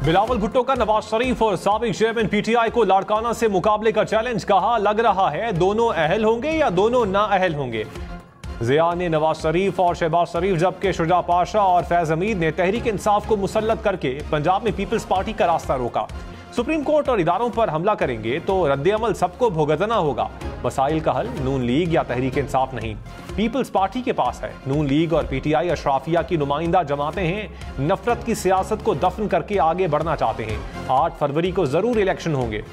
बिलावल भुट्टो का नवाज शरीफ और साबिक चेयरमैन पीटीआई को लाड़काना से मुकाबले का चैलेंज। कहा, लग रहा है दोनों अहल होंगे या दोनों नाअहल होंगे। जिया ने नवाज शरीफ और शहबाज शरीफ, जबकि शुजा पाशा और फैज हमीद ने तहरीक इंसाफ को मुसल्लत करके पंजाब में पीपल्स पार्टी का रास्ता रोका। सुप्रीम कोर्ट और इदारों पर हमला करेंगे तो रद्द-ए-अमल सबको भुगतना होगा। मसाइल का हल नून लीग या तहरीक इंसाफ नहीं, पीपल्स पार्टी के पास है। नून लीग और पीटीआई अशराफिया की नुमाइंदा जमातें हैं, नफरत की सियासत को दफन करके आगे बढ़ना चाहते हैं। 8 फरवरी को जरूर इलेक्शन होंगे।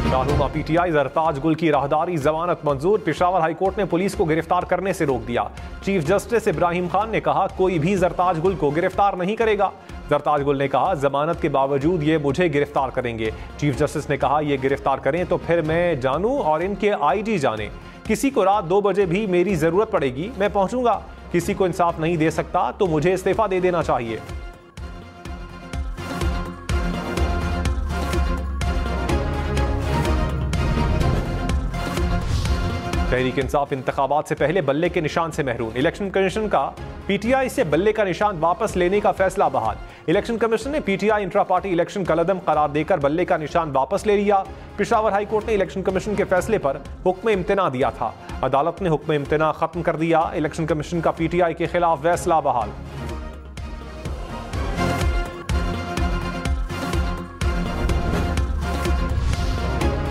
रहनुमा पीटीआई जरताज गुल की राहदारी जमानत मंजूर। पेशावर हाईकोर्ट ने पुलिस को गिरफ्तार करने से रोक दिया। चीफ जस्टिस इब्राहिम खान ने कहा, कोई भी जरताज गुल को गिरफ्तार नहीं करेगा। जरताज गुल ने कहा, जमानत के बावजूद ये मुझे गिरफ्तार करेंगे। चीफ जस्टिस ने कहा, ये गिरफ्तार करें तो फिर मैं जानूं और इनके आईजी जाने। किसी को रात 2 बजे भी मेरी जरूरत पड़ेगी, मैं पहुंचूंगा। किसी को इंसाफ नहीं दे सकता तो मुझे इस्तीफा दे देना चाहिए। तहरीक इंसाफ इंतखाबात से पहले बल्ले के निशान से महरूम। इलेक्शन कमीशन का पीटीआई से बल्ले का निशान वापस लेने का फैसला बहाल। इलेक्शन कमीशन ने पीटीआई इंट्रा पार्टी इलेक्शन कलअदम करार देकर बल्ले का निशान वापस ले लिया। पेशावर हाईकोर्ट ने इलेक्शन कमीशन के फैसले पर हुक्म इम्तना दिया था। अदालत ने हुक्म इम्तना खत्म कर दिया। इलेक्शन कमीशन का पीटीआई के खिलाफ फैसला बहाल।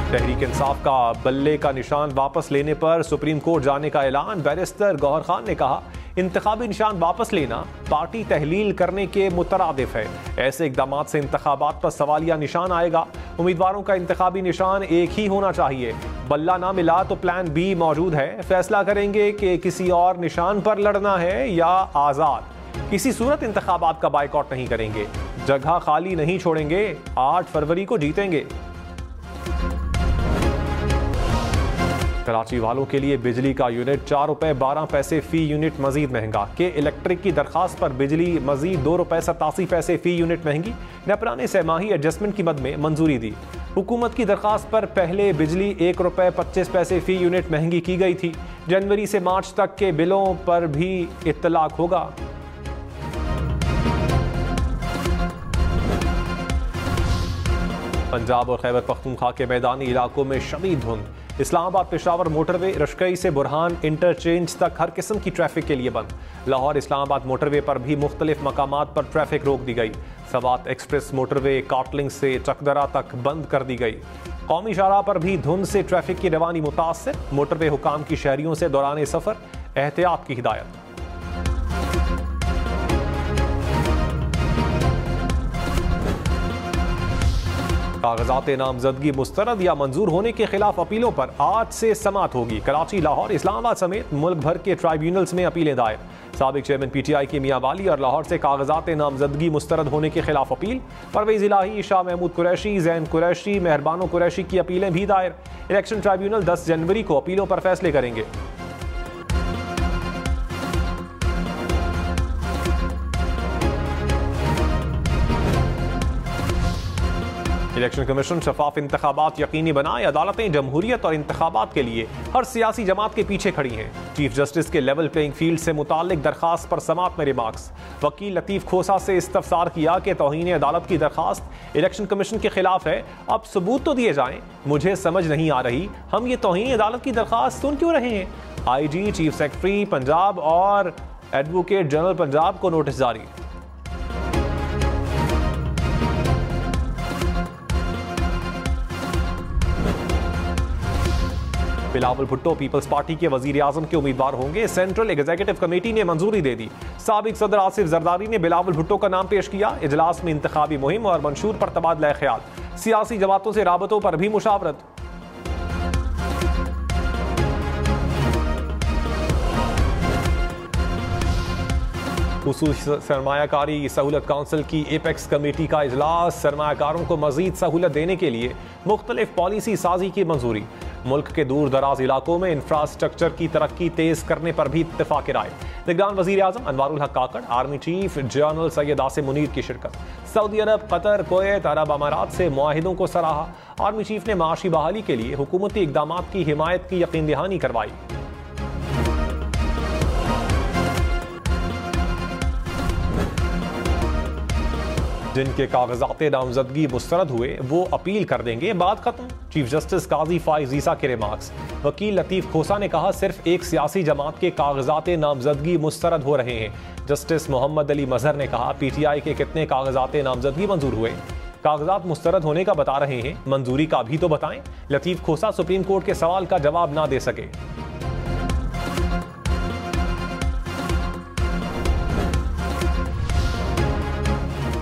तहरीक इंसाफ का बल्ले का निशान वापस लेने पर सुप्रीम कोर्ट जाने का ऐलान। बैरिस्टर गौहर खान ने कहा, इंतखाबी निशान वापस लेना पार्टी तहलील करने के मुतरादिफ है। ऐसे इकदाम से इंतखाबात पर सवालिया निशान आएगा। उम्मीदवारों का इंतखाबी निशान एक ही होना चाहिए। बल्ला ना मिला तो प्लान बी मौजूद है। फैसला करेंगे कि किसी और निशान पर लड़ना है या आज़ाद। किसी सूरत इंतखाबात का बाइकआउट नहीं करेंगे, जगह खाली नहीं छोड़ेंगे। 8 फरवरी को जीतेंगे। कराची वालों के लिए बिजली का यूनिट 4 रुपए 12 पैसे फी यूनिट मजीद महंगा। के इलेक्ट्रिक की दरखास्त पर बिजली मजीद 2 रुपए 87 पैसे फी यूनिट महंगी। नेपरा ने सहमाही एडजस्टमेंट की मद में मंजूरी दी। हुकूमत की दरखास्त पर पहले बिजली 1 रुपए 25 पैसे फी यूनिट महंगी की गई थी। जनवरी से मार्च तक के बिलों पर भी इत्तलाक होगा। पंजाब और खैबर पख्तूनख्वा के मैदानी इलाकों में शदीद धुंध। इस्लामाबाद पेशावर मोटरवे रशकई से बुरहान इंटरचेंज तक हर किस्म की ट्रैफिक के लिए बंद। लाहौर इस्लामाबाद मोटरवे पर भी मुख्तलिफ मकामात पर ट्रैफिक रोक दी गई। सवात एक्सप्रेस मोटरवे काटलिंग से चकदरा तक बंद कर दी गई। कौमी शाहराह पर भी धुंध से ट्रैफिक की रवानी मुतासर। मोटरवे हुकाम की शहरियों से दौरान सफर एहतियात की हिदायत। कागजात नामजदगी मुस्तरद या मंजूर होने के खिलाफ अपीलों पर आज से समाअत होगी। कराची, लाहौर, इस्लामाबाद समेत मुल्क भर के ट्राइब्यूनल्स में अपीलें दायर। साबिक चेयरमैन पीटीआई की मियां वाली और लाहौर से कागजात नामजदगी मुस्तरद होने के खिलाफ अपील। परवेज इलाही, शाह महमूद कुरैशी, जैन कुरैशी, मेहरबानो कुरैशी की अपीलें भी दायर। इलेक्शन ट्राइब्यूनल 10 जनवरी को अपीलों पर फैसले करेंगे। इलेक्शन कमीशन शफाफ इंतखाबात यकीनी बनाए। अदालतें जमहूरियत और इंतखाबात के लिए हर सियासी जमात के पीछे खड़ी हैं। चीफ जस्टिस के लेवल प्लेइंग फील्ड से मुताल्लिक दरखास्त पर समाअत में रिमार्क्स। वकील लतीफ खोसा से इस्तफसार किया कि तौहीन अदालत की दरखास्त इलेक्शन कमीशन के खिलाफ है, अब सबूत तो दिए जाएं। मुझे समझ नहीं आ रही हम ये तौहीन अदालत की दरखास्त सुन क्यों रहे हैं। IG, चीफ सेक्रेटरी पंजाब और एडवोकेट जनरल पंजाब को नोटिस जारी। बिलावल भुट्टो पीपल्स पार्टी के वजीर आजम के उम्मीदवार होंगे। सेंट्रल एग्जीक्यूटिव कमेटी ने मंजूरी दे दी। साबिक सदर आसिफ जरदारी ने बिलावल भुट्टो का नाम पेश किया। इजलास में इंतखाबी मुहिम और मंशूर पर तबादला ख्याल। सियासी जमातों से राबतों पर भी मुशावरत। खुसूसी सरमायाकारी सहूलत काउंसिल की एपेक्स कमेटी का इजलास। सरमायाकारों को मजीद सहूलत देने के लिए मुख्तलिफ पॉलिसी साजी की मंजूरी। मुल्क के दूर दराज इलाकों में इंफ्रास्ट्रक्चर की तरक्की तेज करने पर भी इत्तेफाक राय। निगरान वजीर आजम Anwaarul Haq Kakar, army chief general Syed Asim Munir की शिरकत। सऊदी अरब, कतर, कुवैत, अरब अमारात से मुआहिदों को सराहा। आर्मी चीफ ने माशी बहाली के लिए हुकूमती इकदाम की हिमायत की यकीन दहानी करवाई। जिनके कागजात नामजदगी मुस्तरद हुए वो अपील कर देंगे, बात खत्म। चीफ जस्टिस काजी फाइज ईसा के रिमार्क्स। वकील लतीफ खोसा ने कहा सिर्फ एक सियासी जमात के कागजात नामजदगी मुस्तरद हो रहे हैं। जस्टिस मोहम्मद अली मजहर ने कहा पीटीआई के कितने कागजात नामजदगी मंजूर हुए? कागजात मुस्तरद होने का बता रहे हैं, मंजूरी का भी तो बताएं। लतीफ खोसा सुप्रीम कोर्ट के सवाल का जवाब ना दे सके।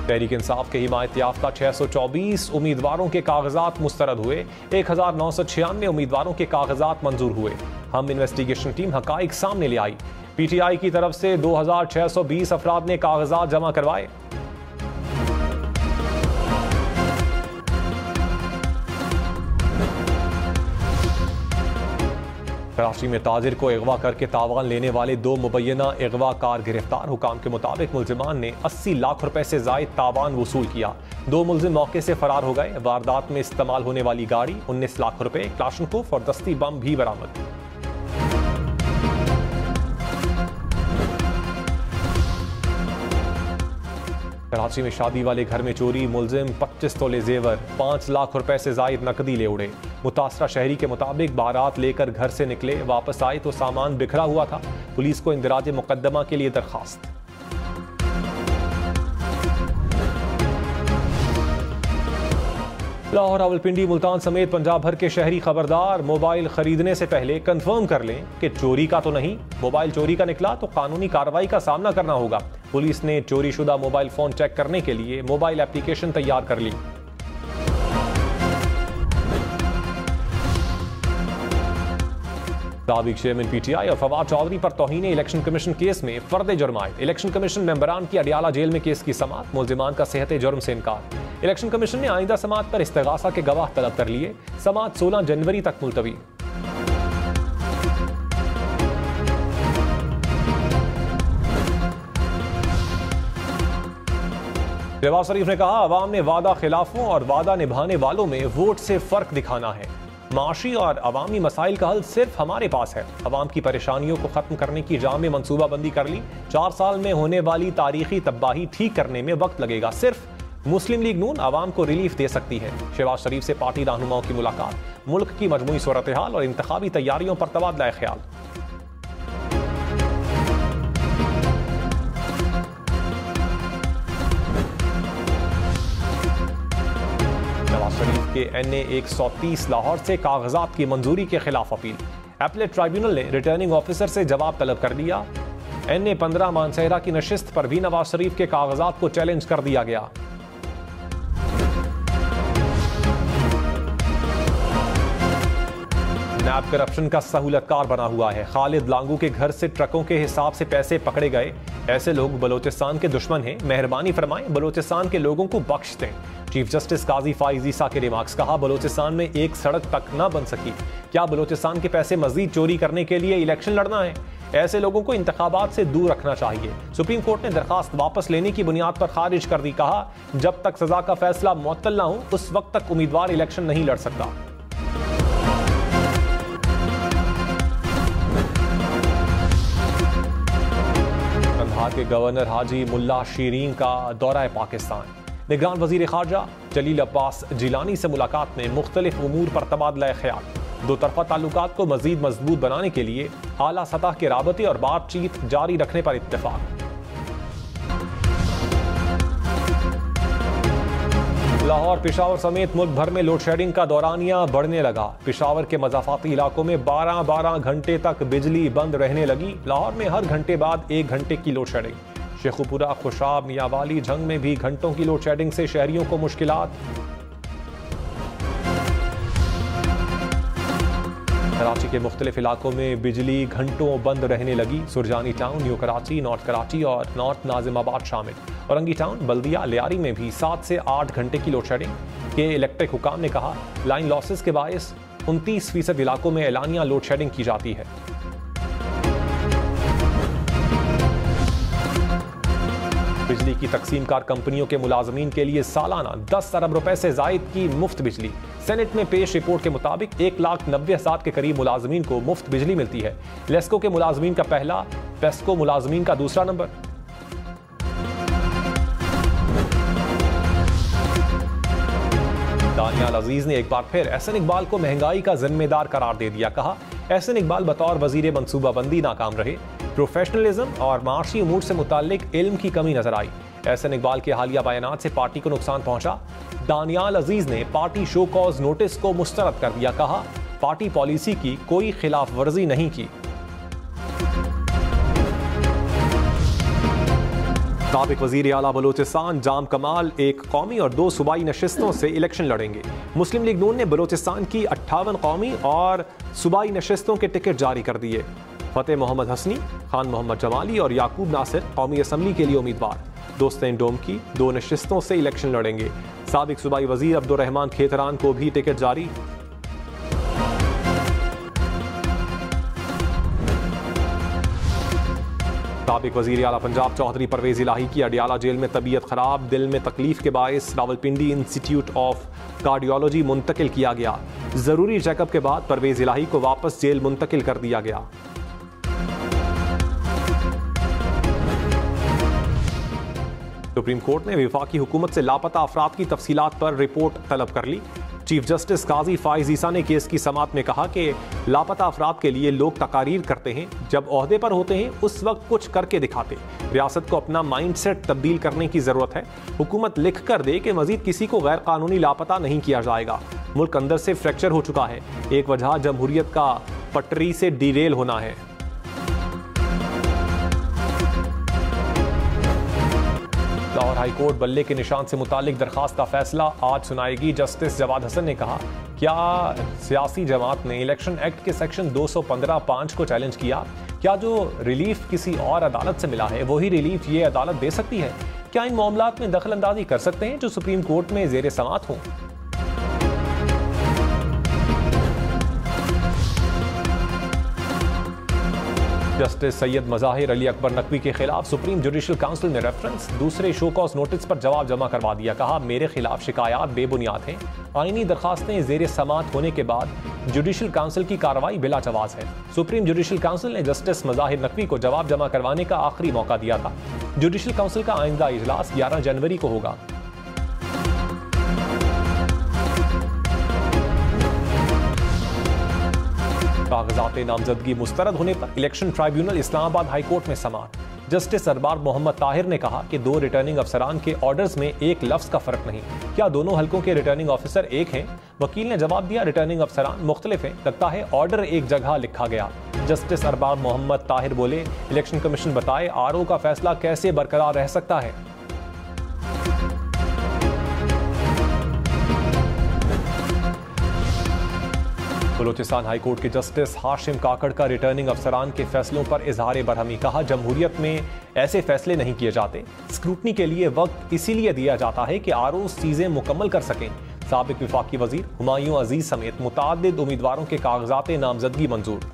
तहरीक इंसाफ के हिमायत याफ्ता 624 उम्मीदवारों के कागजात मुस्तरद हुए। 1996 उम्मीदवारों के कागजात मंजूर हुए। हम इन्वेस्टिगेशन टीम हकाइक सामने ले आई। पीटीआई की तरफ से 2620 अफराद ने कागजात जमा करवाए। कराची में ताजिर को अगवा करके तावान लेने वाले 2 मुबैना अगवाकार गिरफ्तार। हुकाम के मुताबिक मुल्जिमान ने 80 लाख रुपए से जायद तावान वसूल किया। 2 मुल्जिम मौके से फरार हो गए। वारदात में इस्तेमाल होने वाली गाड़ी, 19 लाख रुपए, क्लाशनकोफ और दस्ती बम भी बरामद। कराची में शादी वाले घर में चोरी, मुल्जिम 25 तोले जेवर, 5 लाख रुपए से जायद नकदी ले उड़े। मुतासरा शहरी के मुताबिक बारात लेकर घर से निकले, वापस आए तो सामान बिखरा हुआ था। पुलिस को इंदिराज मुकद्दमा के लिए दरखास्त। लाहौर, रावलपिंडी, मुल्तान समेत पंजाब भर के शहरी खबरदार, मोबाइल खरीदने से पहले कंफर्म कर लें कि चोरी का तो नहीं। मोबाइल चोरी का निकला तो कानूनी कार्रवाई का सामना करना होगा। पुलिस ने चोरी शुदा मोबाइल फोन चेक करने के लिए मोबाइल एप्लीकेशन तैयार कर ली। साबिक चेयरमैन पीटीआई और फवाद चौधरी पर तौहीन इलेक्शन कमीशन केस में फर्द जुर्मायत। इलेक्शन कमीशन मेंबरान की अडियाला जेल में केस की समाअत। मुल्जिमान का सेहत जुर्म से इनकार। इलेक्शन कमीशन ने आइंदा समाअत पर इस्तिगासा के गवाह तलब कर लिए। समाअत 16 जनवरी तक मुलतवी। शहबाज शरीफ ने कहा अवाम ने वादा खिलाफों और वादा निभाने वालों में वोट से फर्क दिखाना है। माशी और अवामी मसाइल का हल सिर्फ हमारे पास है। अवाम की परेशानियों को खत्म करने की जामे मनसूबाबंदी कर ली। 4 साल में होने वाली तारीखी तबाही ठीक करने में वक्त लगेगा। सिर्फ मुस्लिम लीग नून अवाम को रिलीफ दे सकती है। शहबाज शरीफ से पार्टी रहनुमाओं की मुलाकात। मुल्क की मजमूई सूरत हाल और इंतखाबी तैयारियों पर तबादला ख्याल। शरीफ के NA 130 लाहौर से कागजात की मंजूरी के खिलाफ अपील। एपलेट ट्राइब्यूनल ने रिटर्निंग ऑफिसर से जवाब तलब कर दिया। NA 15 मानसहरा की नशिस्त पर भी नवाज शरीफ के कागजात को चैलेंज कर दिया गया। नैब करप्शन का सहूलतकार बना हुआ है। खालिद लांगू के घर से ट्रकों के हिसाब से पैसे पकड़े गए। ऐसे लोग बलोचिस्तान के दुश्मन हैं। मेहरबानी फरमाएं, बलोचिस्तान के लोगों को बख्श दें। चीफ जस्टिस काजी फाइज ईसा के रिमार्क्स। कहा बलोचिस्तान में एक सड़क तक न बन सकी। क्या बलोचिस्तान के पैसे मजीद चोरी करने के लिए इलेक्शन लड़ना है? ऐसे लोगों को इंतखाबात से दूर रखना चाहिए। सुप्रीम कोर्ट ने दरखास्त वापस लेने की बुनियाद पर खारिज कर दी। कहा जब तक सजा का फैसला मुअत्तल न हो उस वक्त तक उम्मीदवार इलेक्शन नहीं लड़ सकता। के गवर्नर हाजी मुल्ला शीरीन का दौरा पाकिस्तान। निगरान वजीर खारजा जलील अब्बास जिलानी से मुलाकात में मुख्तलिफ उमूर पर तबादला ख्याल। दो तरफा ताल्लुकात को मजीद मजबूत बनाने के लिए आला सतह के राबते और बातचीत जारी रखने पर इत्तेफाक। लाहौर, पेशावर समेत मुल्क भर में लोड शेडिंग का दौरानिया बढ़ने लगा। पेशावर के मजाफाती इलाकों में 12-12 घंटे तक बिजली बंद रहने लगी। लाहौर में हर घंटे बाद 1 घंटे की लोड शेडिंग। शेखुपुरा, खुशाब, मियावाली, झंग में भी घंटों की लोड शेडिंग से शहरियों को मुश्किलात। कराची के मुख्तलिफ इलाकों में बिजली घंटों बंद रहने लगी। Surjani town, new Karachi, north Karachi और नॉर्थ नाजिमाबाद शामिल। औरंगी टाउन, बल्दिया, लियारी में भी 7 से 8 घंटे की लोड शेडिंग। के इलेक्ट्रिक हुकाम ने कहा लाइन लॉसेस के बायस 29% इलाकों में एलानिया लोड शेडिंग की जाती है। बिजली की तकसीमकार कंपनियों के मुलाजमीन के लिए सालाना 10 अरब रुपए से जायद की मुफ्त बिजली। सेनेट में पेश रिपोर्ट के मुताबिक 1,90,000 के करीब मुलाजमीन को मुफ्त बिजली मिलती है। लेस्को के मुलाजमीन का पहला, पेस्को मुलाजमीन का दूसरा नंबर। दानियाल अजीज ने एक बार फिर एहसन इकबाल को महंगाई का जिम्मेदार करार दे दिया। कहा, एहसन इकबाल बतौर वजीर मंसूबाबंदी नाकाम रहे। प्रोफेशनलिज्म और माशी उमूर से मुताल्लिक इल्म की कमी नजर आई। एहसन इकबाल के हालिया बयानात से पार्टी को नुकसान पहुंचा। दानियाल अजीज ने पार्टी शो कॉज नोटिस को मुस्तरद कर दिया। कहा, पार्टी पॉलिसी की कोई खिलाफ वर्जी नहीं की। साबिक वजीर आला बलोचिस्तान जाम कमाल एक कौमी और 2 सूबाई नशिस्तों से इलेक्शन लड़ेंगे। मुस्लिम लीग नून ने बलोचिस्तान की 58 कौमी और सूबाई नशिस्तों के टिकट जारी कर दिए। फतेह मोहम्मद हसनी, खान मोहम्मद जमाली और याकूब नासिर कौमी असम्बली के लिए उम्मीदवार। दोस्तें डोम की 2 नशिस्तों से इलेक्शन लड़ेंगे। साबिक सूबाई वजीर अब्दुर्रहमान खेतरान को भी टिकट जारी। साबिक वजीर आला पंजाब चौधरी परवेज इलाही की अडियाला जेल में तबीयत खराब, दिल में तकलीफ के बायस रावलपिंडी इंस्टीट्यूट ऑफ कार्डियोलॉजी मुंतकिल किया गया। जरूरी चेकअप के बाद परवेज इलाही को वापस जेल मुंतकिल कर दिया गया। सुप्रीम कोर्ट ने वफाकी हुकूमत से लापता अफराद की तफसीलात पर रिपोर्ट तलब कर ली। चीफ जस्टिस काजी फाइज ईसा ने केस की समाअत में कहा कि लापता अफराद के लिए लोग तकारीर करते हैं, जब ओहदे पर होते हैं उस वक्त कुछ करके दिखाते। रियासत को अपना माइंडसेट तब्दील करने की जरूरत है। हुकूमत लिख कर दे कि मजीद किसी को गैर कानूनी लापता नहीं किया जाएगा। मुल्क अंदर से फ्रैक्चर हो चुका है। एक वजह जमहूरियत का पटरी से डीरेल होना है। लाहौर हाईकोर्ट बल्ले के निशान से मुतालिक दरखास्त का फैसला आज सुनाएगी। जस्टिस जवाद हसन ने कहा, क्या सियासी जमात ने इलेक्शन एक्ट के सेक्शन 215(5) को चैलेंज किया? क्या जो रिलीफ किसी और अदालत से मिला है वही रिलीफ ये अदालत दे सकती है? क्या इन मामलात में दखल अंदाजी कर सकते हैं जो सुप्रीम कोर्ट में जेर समाअत हों? जस्टिस सैयद मज़ाहिर अली अकबर नकवी के खिलाफ सुप्रीम जुडिशल काउंसिल में रेफरेंस। दूसरे शो कॉज नोटिस पर जवाब जमा करवा दिया। कहा, मेरे खिलाफ शिकायत बेबुनियाद हैं। आईनी दरखास्तें जेर समाअत होने के बाद जुडिशल काउंसिल की कार्रवाई बिला जवाज है। सुप्रीम जुडिशल काउंसिल ने जस्टिस मज़ाहिर नकवी को जवाब जमा करवाने का आखिरी मौका दिया था। जुडिशल काउंसिल का आइंदा इजलास 11 जनवरी को होगा। कागजात नामजदगी मुस्तरद होने पर इलेक्शन ट्राइब्यूनल इस्लामाबाद हाईकोर्ट में समाअत। जस्टिस अरबाब मोहम्मद ताहिर ने कहा कि 2 रिटर्निंग अफसरान के ऑर्डर्स में एक लफ्ज का फर्क नहीं। क्या दोनों हलकों के रिटर्निंग ऑफिसर एक हैं? वकील ने जवाब दिया, रिटर्निंग अफसरान मुख्तलिफ हैं। लगता है ऑर्डर एक जगह लिखा गया। जस्टिस अरबाब मोहम्मद ताहिर बोले, इलेक्शन कमीशन बताए RO का फैसला कैसे बरकरार रह सकता है? बलोचिस्तान हाईकोर्ट के जस्टिस हाशिम काकड़ का रिटर्निंग अफसरान के फैसलों पर इजहार बरहमी। कहा, जमहूरियत में ऐसे फैसले नहीं किए जाते। स्क्रूटनी के लिए वक्त इसीलिए दिया जाता है कि ROs चीजें मुकम्मल कर सकें। साबिक वफाकी वजीर हुमायूं अजीज समेत मुताद्दिद उम्मीदवारों के कागजात नामजदगी मंजूर।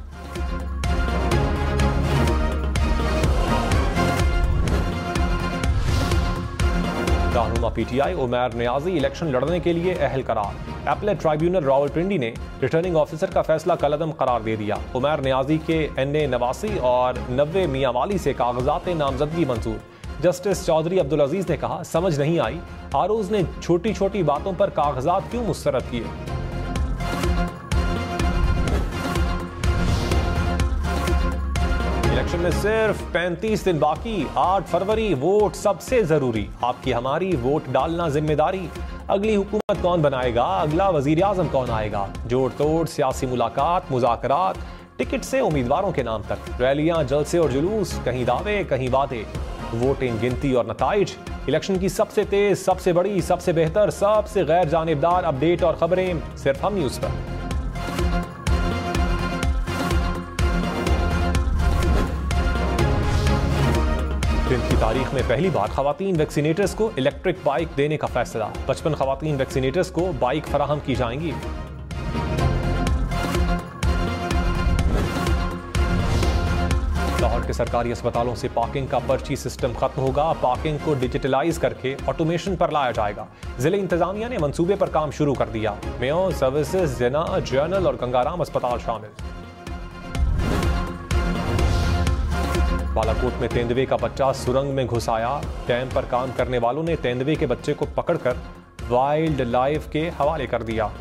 रहनुमा PTI उमैर नियाजी इलेक्शन लड़ने के लिए अहल करार। एपलेट ट्राइब्यूनल रावलपिंडी ने रिटर्निंग ऑफिसर का फैसला कलअदम करार दे दिया। उमैर नियाजी के NA 89 और 90 मियांवाली से कागजात नामजदगी मंजूर। जस्टिस चौधरी अब्दुल अजीज ने कहा, समझ नहीं आई ROs ने छोटी छोटी बातों पर कागजात क्यों मुस्तरद किए। इलेक्शन में सिर्फ 35 दिन बाकी। 8 फरवरी वोट सबसे जरूरी। आपकी हमारी वोट डालना जिम्मेदारी। अगली हुकूमत कौन बनाएगा, अगला वजीर आजम कौन आएगा, जोड़ तोड़ सियासी मुलाकात, मुज़ाकरात, टिकट से उम्मीदवारों के नाम तक, रैलियां, जलसे और जुलूस, कहीं दावे कहीं वादे, वोटिंग, गिनती और नताइज। इलेक्शन की सबसे तेज, सबसे बड़ी, सबसे बेहतर, सबसे गैर जानिबदार अपडेट और खबरें सिर्फ हम न्यूज़ पर। दिन की तारीख में पहली बार खवातीन वैक्सीनेटर्स को इलेक्ट्रिक बाइक देने का फैसला। 55 खवातीन वैक्सीनेटर्स को बाइक फराहम की जाएंगी। लाहौर के सरकारी अस्पतालों से पार्किंग का पर्ची सिस्टम खत्म होगा। पार्किंग को डिजिटलाइज करके ऑटोमेशन पर लाया जाएगा। जिले इंतजामिया ने मंसूबे पर काम शुरू कर दिया। मेयो सर्विसेज, जिना, जर्नल और गंगाराम अस्पताल शामिल। बालाकोट में तेंदुए का बच्चा सुरंग में घुस आया। डैम पर काम करने वालों ने तेंदुए के बच्चे को पकड़कर वाइल्ड लाइफ के हवाले कर दिया।